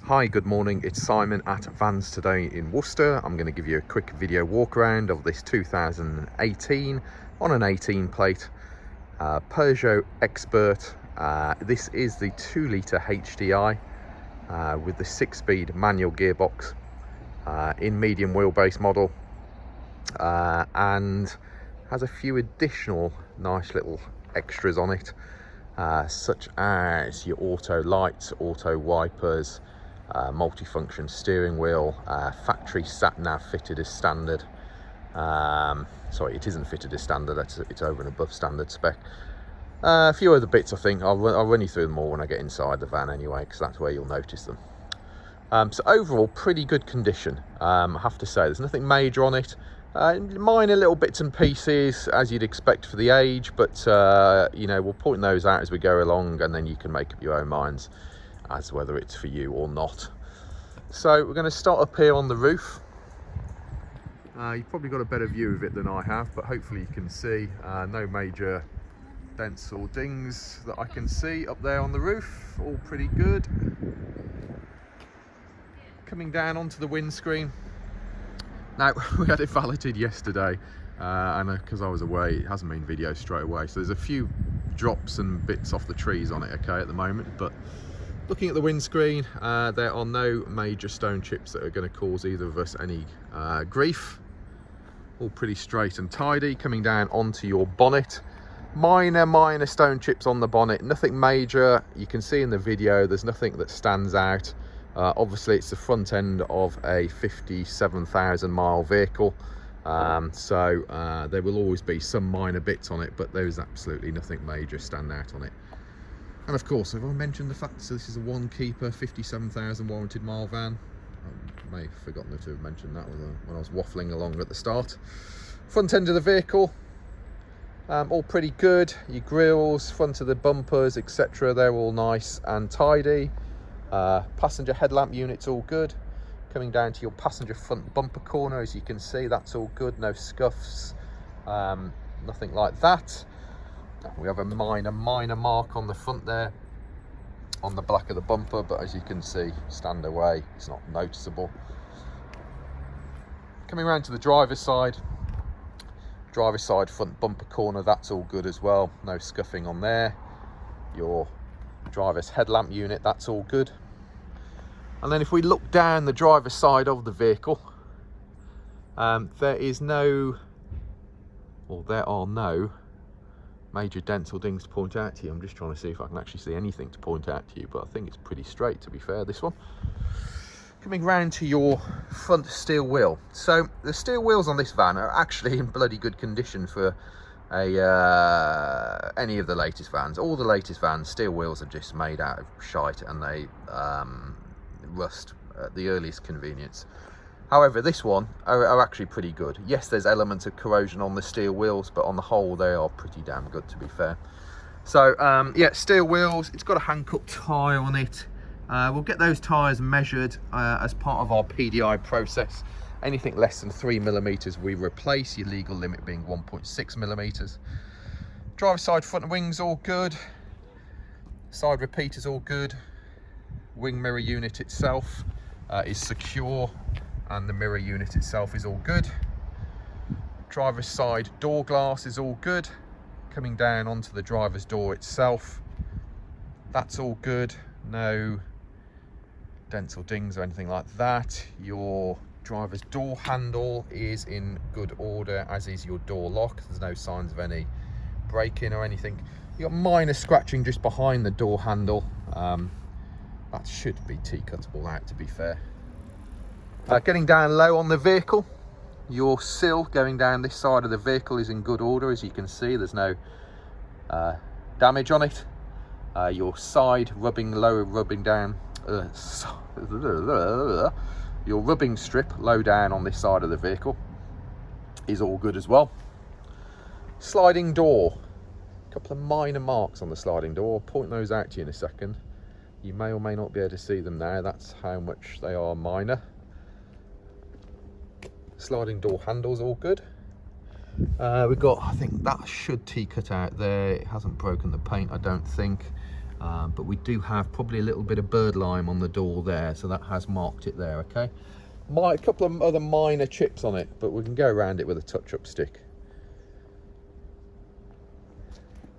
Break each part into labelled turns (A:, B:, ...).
A: Hi, good morning. It's Simon at Vans Today in Worcester. I'm going to give you a quick video walk around of this 2018 on an 18 plate Peugeot Expert. This is the 2-litre HDI with the 6-speed manual gearbox in medium wheelbase model, and has a few additional nice little extras on it, such as your auto lights, auto wipers, multifunction steering wheel, factory sat nav fitted as standard. Sorry, it isn't fitted as standard, it's over and above standard spec. A few other bits, I think. I'll run you through them all when I get inside the van anyway, because that's where you'll notice them. So overall, pretty good condition. I have to say, there's nothing major on it. Minor little bits and pieces, as you'd expect for the age, but you know, we'll point those out as we go along, and then you can make up your own minds as whether it's for you or not. So we're going to start up here on the roof. You've probably got a better view of it than I have, but hopefully you can see no major dents or dings that I can see up there on the roof. All pretty good. Coming down onto the windscreen. Now, we had it valeted yesterday, and because I was away, it hasn't been video straight away, so there's a few drops and bits off the trees on it, okay, at the moment. But looking at the windscreen, there are no major stone chips that are going to cause either of us any grief. All pretty straight and tidy. Coming down onto your bonnet, minor stone chips on the bonnet, nothing major. You can see in the video there's nothing that stands out. Obviously it's the front end of a 57,000 mile vehicle, so there will always be some minor bits on it, but there is absolutely nothing major stand out on it. And of course, have I mentioned the fact that this is a one keeper 57,000 warranted mile van? I may have forgotten to have mentioned that when I was waffling along at the start. Front end of the vehicle, all pretty good. Your grills, front of the bumpers, etc., they're all nice and tidy. Passenger headlamp unit's all good. Coming down to your passenger front bumper corner, as you can see, that's all good, no scuffs, nothing like that. We have a minor mark on the front there on the back of the bumper, but as you can see, stand away, it's not noticeable. Coming around to the driver's side front bumper corner, that's all good as well, no scuffing on there. Your driver's headlamp unit, that's all good. And then if we look down the driver's side of the vehicle, there are no major dents or dings to point out to you. I'm just trying to see if I can actually see anything to point out to you, but I think it's pretty straight, to be fair, this one. Coming round to your front steel wheel. So the steel wheels on this van are actually in bloody good condition for any of the latest vans. All the latest vans, steel wheels are just made out of shite, and they rust at the earliest convenience. However, this one are actually pretty good. Yes, there's elements of corrosion on the steel wheels, but on the whole they are pretty damn good, to be fair. So yeah, steel wheels. It's got a hand-cut tyre on it. We'll get those tyres measured as part of our PDI process. Anything less than 3mm we replace, your legal limit being 1.6mm. Driver's side front wings all good. Side repeaters all good. Wing mirror unit itself is secure, and the mirror unit itself is all good. Driver's side door glass is all good. Coming down onto the driver's door itself, that's all good. No dents or dings or anything like that. Your driver's door handle is in good order, as is your door lock. There's no signs of any break-in or anything. You've got minor scratching just behind the door handle. That should be T-cuttable out, to be fair. Getting down low on the vehicle, your sill going down this side of the vehicle is in good order. As you can see, there's no damage on it. Your side rubbing, lower rubbing down, your rubbing strip low down on this side of the vehicle is all good as well. Sliding door, a couple of minor marks on the sliding door. I'll point those out to you in a second. You may or may not be able to see them now. That's how much they are minor. Sliding door handles all good. We've got, I think that should T-cut out there. It hasn't broken the paint, I don't think. but we do have probably a little bit of bird lime on the door there, so that has marked it there. Okay, a couple of other minor chips on it, but we can go around it with a touch-up stick.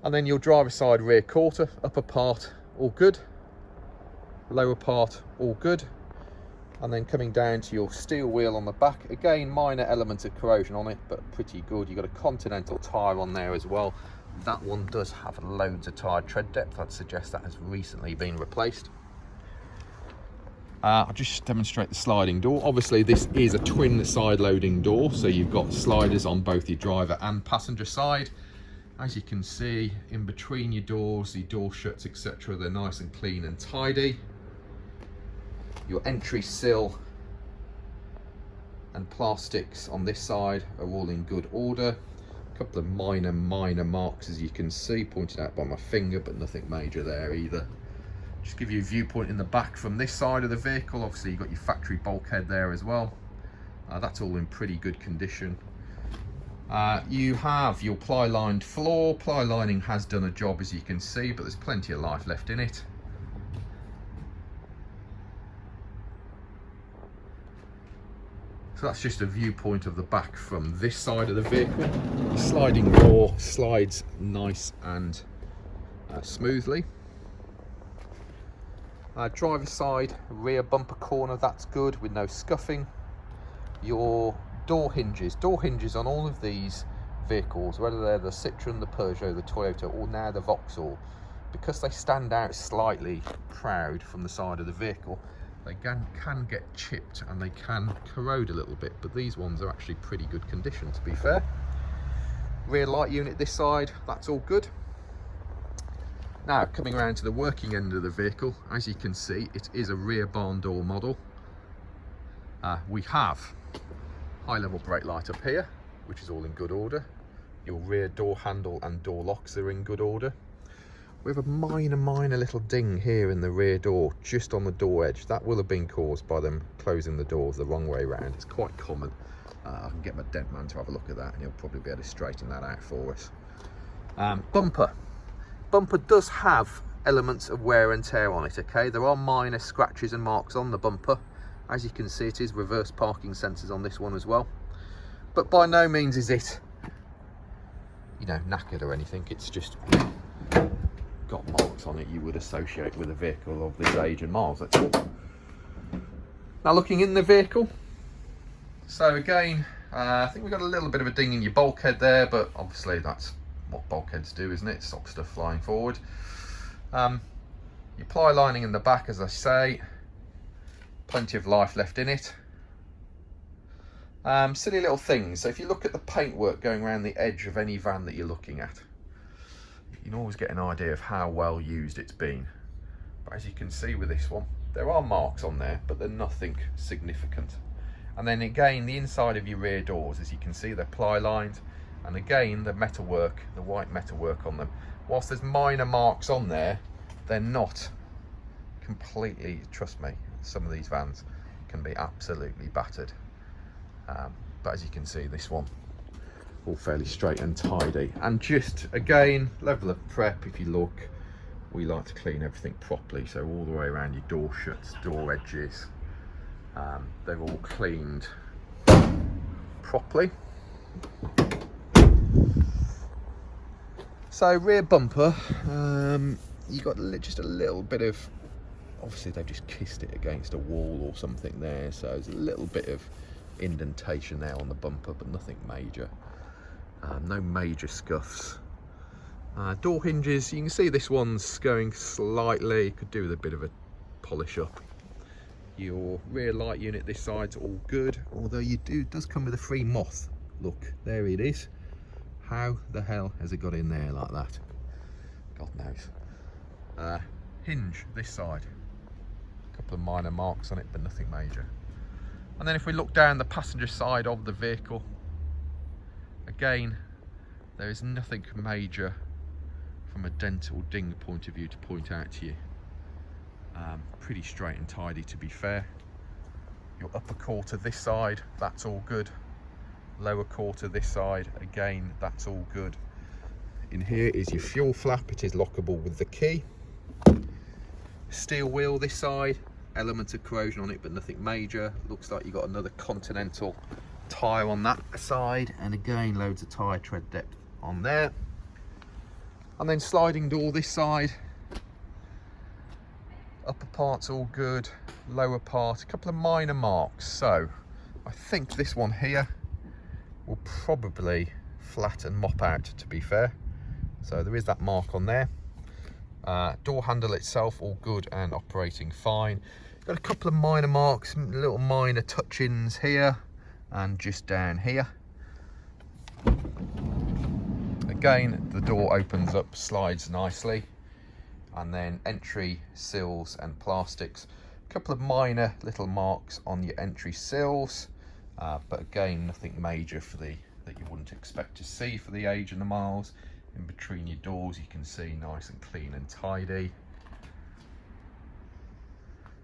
A: And then your driver's side rear quarter, upper part all good, lower part all good. And then coming down to your steel wheel on the back, again minor elements of corrosion on it, but pretty good. You've got a Continental tyre on there as well. That one does have loads of tyre tread depth. I'd suggest that has recently been replaced. I'll just demonstrate the sliding door. Obviously this is a twin side loading door, so you've got sliders on both your driver and passenger side. As you can see, in between your doors, the door shuts, etc., they're nice and clean and tidy. Your entry sill and plastics on this side are all in good order. A couple of minor marks, as you can see, pointed out by my finger, but nothing major there either. Just give you a viewpoint in the back from this side of the vehicle. Obviously you've got your factory bulkhead there as well. That's all in pretty good condition. You have your ply-lined floor. Ply lining has done a job, as you can see, but there's plenty of life left in it. So that's just a viewpoint of the back from this side of the vehicle. The sliding door slides nice and smoothly. Driver's side rear bumper corner, that's good with no scuffing. Your door hinges on all of these vehicles, whether they're the Citroen, the Peugeot, the Toyota, or now the Vauxhall, because they stand out slightly proud from the side of the vehicle, they can get chipped and they can corrode a little bit, but these ones are actually pretty good condition, to be fair. Rear light unit this side, that's all good. Now coming around to the working end of the vehicle, as you can see, it is a rear barn door model. We have high level brake light up here, which is all in good order. Your rear door handle and door locks are in good order. We have a minor little ding here in the rear door, just on the door edge. That will have been caused by them closing the doors the wrong way around. It's quite common. I can get my dent man to have a look at that, and he'll probably be able to straighten that out for us. Bumper does have elements of wear and tear on it, okay? There are minor scratches and marks on the bumper. As you can see, it is reverse parking sensors on this one as well. But by no means is it, you know, knackered or anything. It's just got marks on it you would associate with a vehicle of this age and miles, that's all. Now looking in the vehicle, so again, I think we've got a little bit of a ding in your bulkhead there, but obviously that's what bulkheads do, isn't it? Stop stuff flying forward. Your ply lining in the back, as I say, plenty of life left in it. Silly little things. So if you look at the paintwork going around the edge of any van that you're looking at, you can always get an idea of how well used it's been. But as you can see with this one, there are marks on there, but they're nothing significant. And then again, the inside of your rear doors, as you can see, they're ply lined. And again, the metalwork, the white metalwork on them, whilst there's minor marks on there, they're not completely, trust me, some of these vans can be absolutely battered. But as you can see, this one, all fairly straight and tidy. And just, again, level of prep, if you look, we like to clean everything properly. So all the way around your door shuts, door edges, they're all cleaned properly. So rear bumper, you got just a little bit of, obviously they've just kissed it against a wall or something there, so there's a little bit of indentation there on the bumper, but nothing major. No major scuffs. Door hinges, you can see this one's going slightly, could do with a bit of a polish up. Your rear light unit this side's all good, although it does come with a free moth. Look, there it is. How the hell has it got in there like that? God knows. Hinge this side, a couple of minor marks on it, but nothing major. And then if we look down the passenger side of the vehicle, again, there is nothing major from a dent or ding point of view to point out to you. Pretty straight and tidy, to be fair. Your upper quarter this side, that's all good. Lower quarter this side, again, that's all good. In here is your fuel flap. It is lockable with the key. Steel wheel this side, elements of corrosion on it but nothing major. Looks like you got another Continental tyre on that side, and again loads of tyre tread depth on there. And then sliding door this side, upper part's all good, lower part a couple of minor marks. So I think this one here will probably flat and mop out, to be fair. So there is that mark on there. Door handle itself all good and operating fine. Got a couple of minor marks, little minor touch-ins here and just down here. Again, the door opens up, slides nicely, and then entry sills and plastics. A couple of minor little marks on your entry sills, but again, nothing major for that you wouldn't expect to see for the age and the miles. In between your doors, you can see nice and clean and tidy.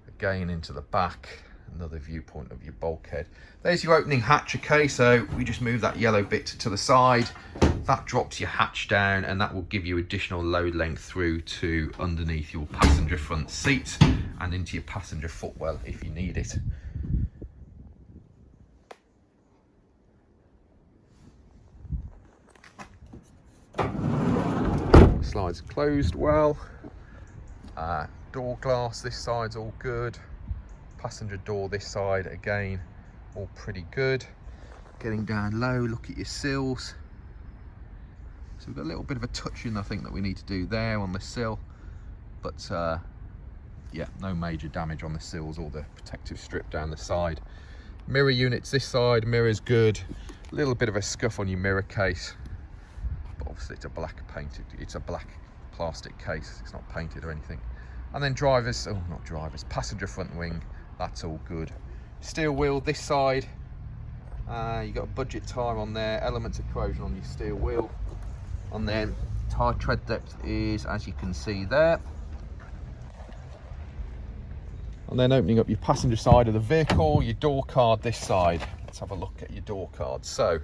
A: Again, into the back, another viewpoint of your bulkhead. There's your opening hatch. Okay, so we just move that yellow bit to the side. That drops your hatch down, and that will give you additional load length through to underneath your passenger front seat and into your passenger footwell if you need it. Slides closed well. Door glass this side's all good. Passenger door this side again all pretty good. Getting down low, look at your sills. So we've got a little bit of a touch in, I think, that we need to do there on the sill, but yeah, no major damage on the sills or the protective strip down the side. Mirror units this side, mirror's good. A little bit of a scuff on your mirror case, but obviously it's a black plastic case, it's not painted or anything. And then passenger front wing, that's all good. Steel wheel this side, you got a budget tyre on there, elements of corrosion on your steel wheel, and then tyre tread depth is, as you can see there. And then opening up your passenger side of the vehicle, your door card this side. Let's have a look at your door card. So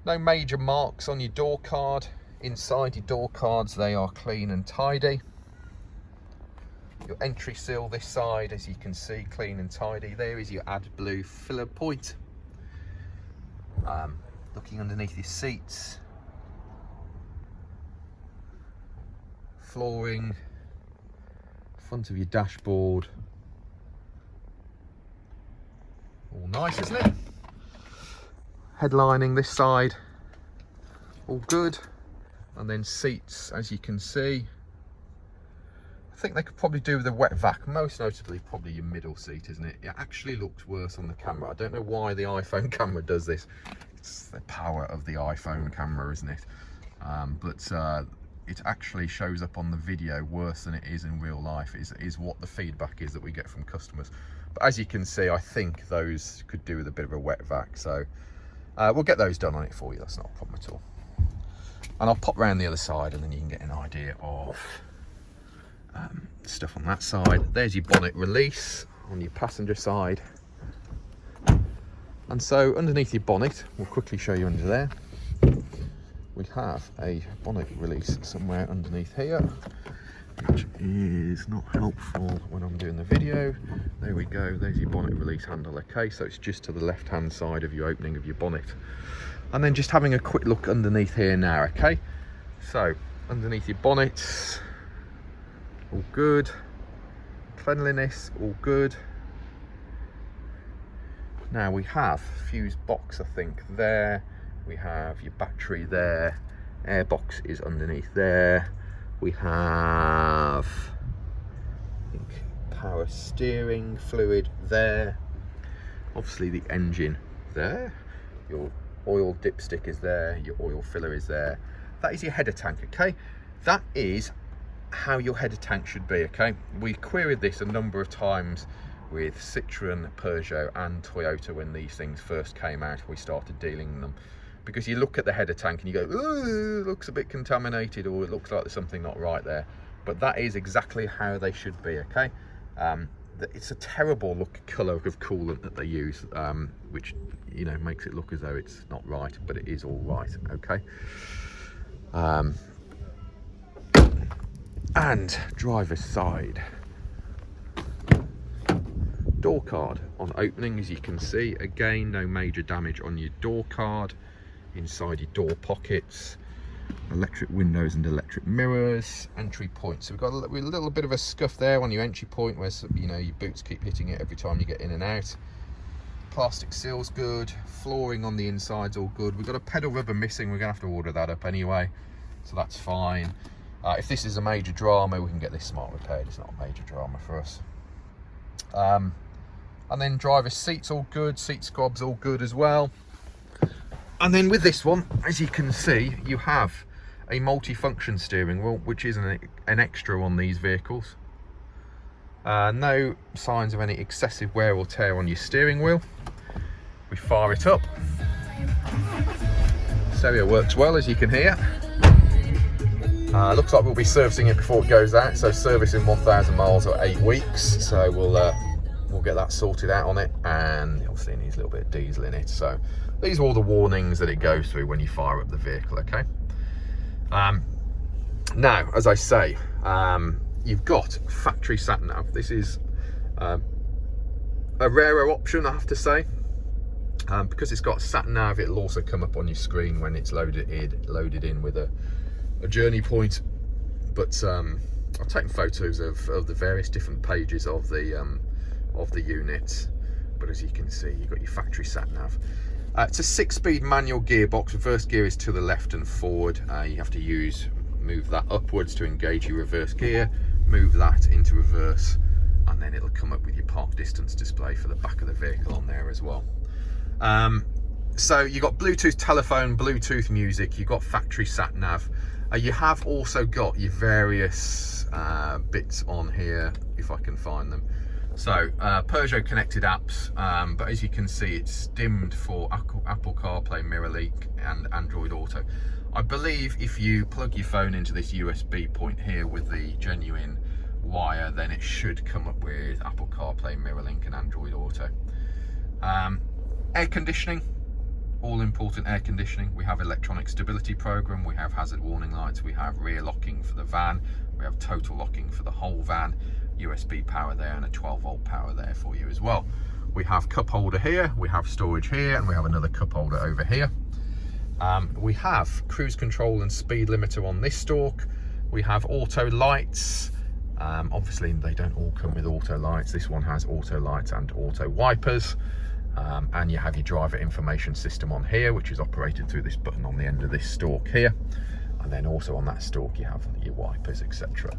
A: no major marks on your door card. Inside your door cards, they are clean and tidy. Your entry sill this side, as you can see, clean and tidy. There is your AdBlue filler point. Looking underneath your seats, flooring, front of your dashboard, all nice, isn't it? Headlining this side, all good. And then seats, as you can see, I think they could probably do with a wet vac, most notably probably your middle seat, isn't it? It actually looks worse on the camera. I don't know why the iPhone camera does this. It's the power of the iPhone camera, isn't it? But it actually shows up on the video worse than it is in real life, is what the feedback is that we get from customers. But as you can see, I think those could do with a bit of a wet vac, so we'll get those done on it for you. That's not a problem at all. And I'll pop round the other side and then you can get an idea of stuff on that side. There's your bonnet release on your passenger side. And so underneath your bonnet, we'll quickly show you under there, we have a bonnet release somewhere underneath here, which is not helpful when I'm doing the video. There we go, there's your bonnet release handle. Okay, so it's just to the left hand side of your opening of your bonnet. And then just having a quick look underneath here now. Okay, so underneath your bonnet, all good. Cleanliness, all good. Now we have fuse box, I think, there. We have your battery there. Airbox is underneath there. We have, I think, power steering fluid there. Obviously the engine there. Your oil dipstick is there. Your oil filler is there. That is your header tank, okay? That is how your header tank should be, okay? We queried this a number of times with Citroen, Peugeot and Toyota when these things first came out. We started dealing in them, because you look at the header tank and you go, ooh, it looks a bit contaminated, or it looks like there's something not right there. But that is exactly how they should be, okay? It's a terrible colour of coolant that they use, which, you know, makes it look as though it's not right, but it is all right, okay? And driver's side. Door card on opening, as you can see. Again, no major damage on your door card. Inside your door pockets. Electric windows and electric mirrors. Entry point. So we've got a little bit of a scuff there on your entry point where, you know, your boots keep hitting it every time you get in and out. Plastic seal's good. Flooring on the inside's all good. We've got a pedal rubber missing. We're going to have to order that up anyway. So that's fine. If this is a major drama, we can get this smart repaired. It's not a major drama for us. And then driver's seat's all good. Seat squab's all good as well. And then with this one, as you can see, you have a multi-function steering wheel, which is an extra on these vehicles. No signs of any excessive wear or tear on your steering wheel. We fire it up. Stereo works well, as you can hear. Looks like we'll be servicing it before it goes out. So service in 1,000 miles or 8 weeks. So we'll get that sorted out on it. And obviously it needs a little bit of diesel in it. So these are all the warnings that it goes through when you fire up the vehicle, okay? Now, as I say, you've got factory sat nav. This is a rarer option, I have to say. Because it's got sat nav, it'll also come up on your screen when it's loaded in with a journey point. But I've taken photos of the various different pages of the unit. But as you can see, you've got your factory sat nav. It's a 6-speed manual gearbox. Reverse gear is to the left and forward. You have to move that upwards to engage your reverse gear, move that into reverse, and then it'll come up with your park distance display for the back of the vehicle on there as well. So you've got Bluetooth telephone, Bluetooth music, you've got factory sat nav. You have also got your various bits on here, if I can find them. So Peugeot connected apps, but as you can see, it's dimmed for Apple CarPlay, Mirror Link and Android Auto. I believe if you plug your phone into this USB point here with the genuine wire, then it should come up with Apple CarPlay, Mirror Link and Android Auto. Air conditioning, all important air conditioning. We have electronic stability program, we have hazard warning lights, we have rear locking for the van, we have total locking for the whole van. USB power there and a 12-volt power there for you as well. We have cup holder here, we have storage here, and we have another cup holder over here. We have cruise control and speed limiter on this stalk. We have auto lights. Obviously they don't all come with auto lights. This one has auto lights and auto wipers. And you have your driver information system on here, which is operated through this button on the end of this stalk here. And then also on that stalk you have your wipers, etc.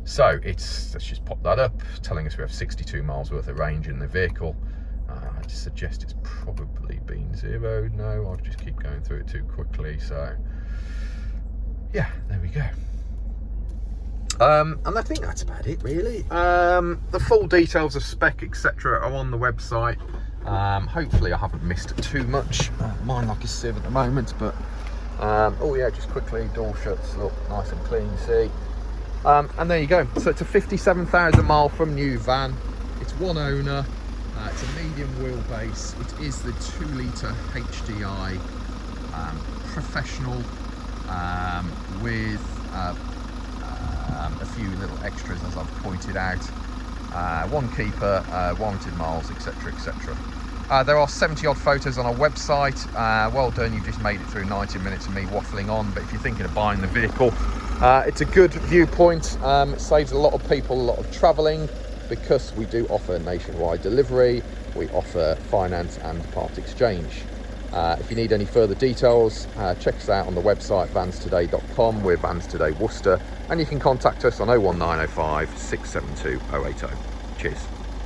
A: So let's just pop that up, telling us we have 62 miles worth of range in the vehicle. I suggest it's probably been zeroed. No, I'll just keep going through it too quickly. So yeah, there we go. And I think that's about it really. The full details of spec, etc. are on the website. Hopefully I haven't missed too much. Mine like a sieve at the moment, but oh yeah, just quickly, door shuts look nice and clean, see. And there you go. So it's a 57,000 mile from new van. It's one owner. It's a medium wheelbase. It is the 2-litre HDI professional with a few little extras, as I've pointed out. One keeper, warranted miles, etc, etc. There are 70 odd photos on our website. Well done, you've just made it through 90 minutes of me waffling on. But if you're thinking of buying the vehicle, it's a good viewpoint. It saves a lot of people a lot of travelling, because we do offer nationwide delivery. We offer finance and part exchange. If you need any further details, check us out on the website vanstoday.com. We're Vans Today Worcester, and you can contact us on 01905 672 080. Cheers.